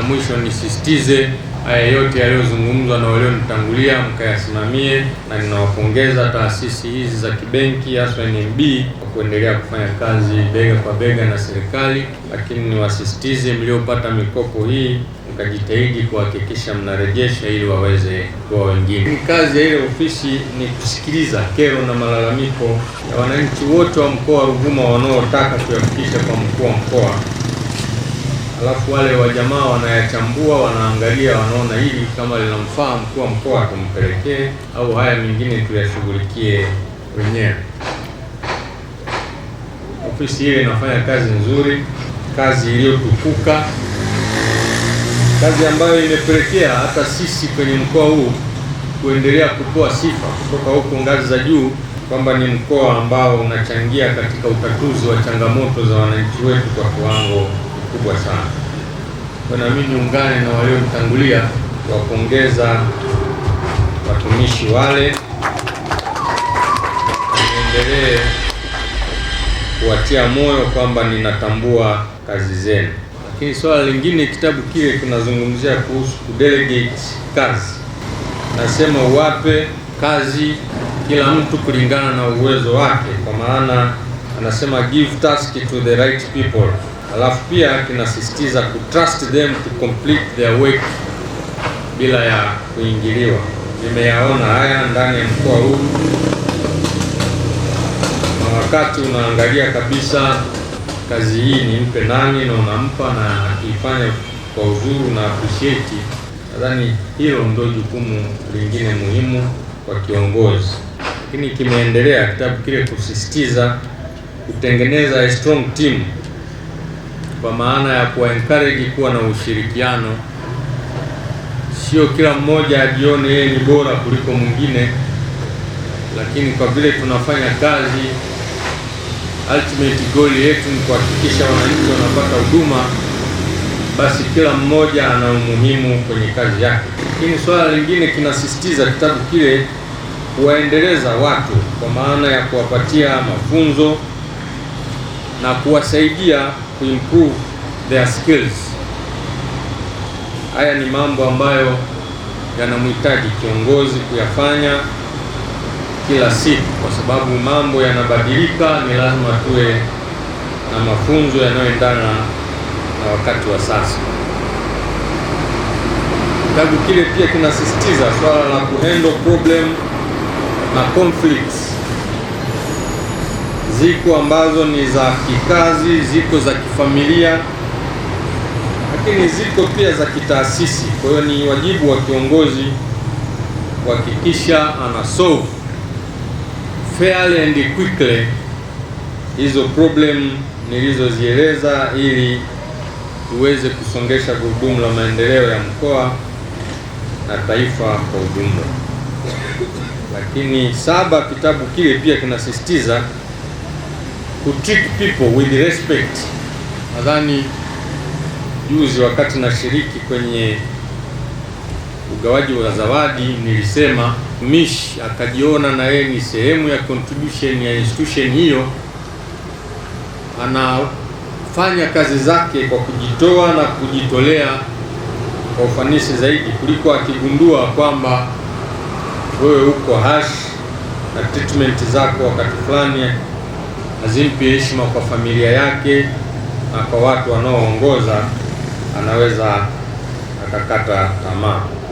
mwisho nisisitize haya yote yaliyozungumzwa na walionitangulia mkayasimamie, na ninawapongeza taasisi hizi za kibenki hasa NMB kwa kuendelea kufanya kazi bega kwa bega na serikali, lakini niwasisitize mliopata mikopo hii mkajitahidi kuhakikisha mnarejesha ili waweze kuwa wengine. Kazi ya ile ofisi ni kusikiliza kero na malalamiko ya wananchi wote wa mkoa wa Ruvuma wanaotaka kuyafikisha kwa mkuu wa mkoa. Alafu wale wa jamaa wanayachambua, wanaangalia, wanaona hili kama linamfaa mkuu wa mkoa tumpelekee, au haya mengine tuyashughulikie wenyewe. Ofisi ile inafanya kazi nzuri, kazi iliyotukuka, kazi ambayo imepelekea hata sisi kwenye mkoa huu kuendelea kutoa sifa kutoka huko ngazi za juu kwamba ni mkoa ambao unachangia katika utatuzi wa changamoto za wananchi wetu kwa kiwango kubwa sana. Kwa nami niungane na waliomtangulia kuwapongeza watumishi wale, niendelee kuwatia moyo kwamba ninatambua kazi zenu. Lakini swala lingine, kitabu kile kinazungumzia kuhusu kudelegate kazi. Nasema uwape kazi kila mtu kulingana na uwezo wake, kwa maana anasema give task to the right people. Alafu pia kinasisitiza ku trust them to complete their work bila ya kuingiliwa. Nimeyaona haya ndani ya mkoa huu, na wakati unaangalia kabisa kazi hii nimpe nani na unampa, na akifanya kwa uzuri na appreciate. Nadhani hilo ndio jukumu lingine muhimu kwa kiongozi. Lakini kimeendelea kitabu kile kusisitiza kutengeneza a strong team, kwa maana ya kuwa encourage kuwa na ushirikiano. Sio kila mmoja ajione yeye ni bora kuliko mwingine, lakini kwa vile tunafanya kazi, ultimate goal yetu ni kuhakikisha wananchi wanapata huduma, basi kila mmoja ana umuhimu kwenye kazi yake. Lakini swala lingine kinasisitiza kitabu kile kuwaendeleza watu, kwa maana ya kuwapatia mafunzo na kuwasaidia kuimprove their skills. Haya ni mambo ambayo yanamhitaji kiongozi kuyafanya kila siku, kwa sababu mambo yanabadilika. Ni lazima tuwe na mafunzo yanayoendana na wakati wa sasa. Kitabu kile pia kinasisitiza swala la kuhandle problem na conflicts. Ziko ambazo ni za kikazi, ziko za kifamilia, lakini ziko pia za kitaasisi. Kwa hiyo ni wajibu wa kiongozi kuhakikisha ana solve fairly and quickly hizo problem nilizozieleza, ili tuweze kusongesha gurudumu la maendeleo ya mkoa na taifa kwa ujumla. Lakini saba, kitabu kile pia kinasisitiza to treat people with respect. Nadhani juzi wakati nashiriki kwenye ugawaji wa zawadi nilisema mtumishi akajiona na yeye ni sehemu ya contribution ya institution hiyo, anafanya kazi zake kwa kujitoa na kujitolea kwa ufanisi zaidi kuliko akigundua kwamba wewe uko hash na treatment zako wakati fulani hazimpi heshima kwa familia yake na kwa watu wanaoongoza, anaweza akakata tamaa.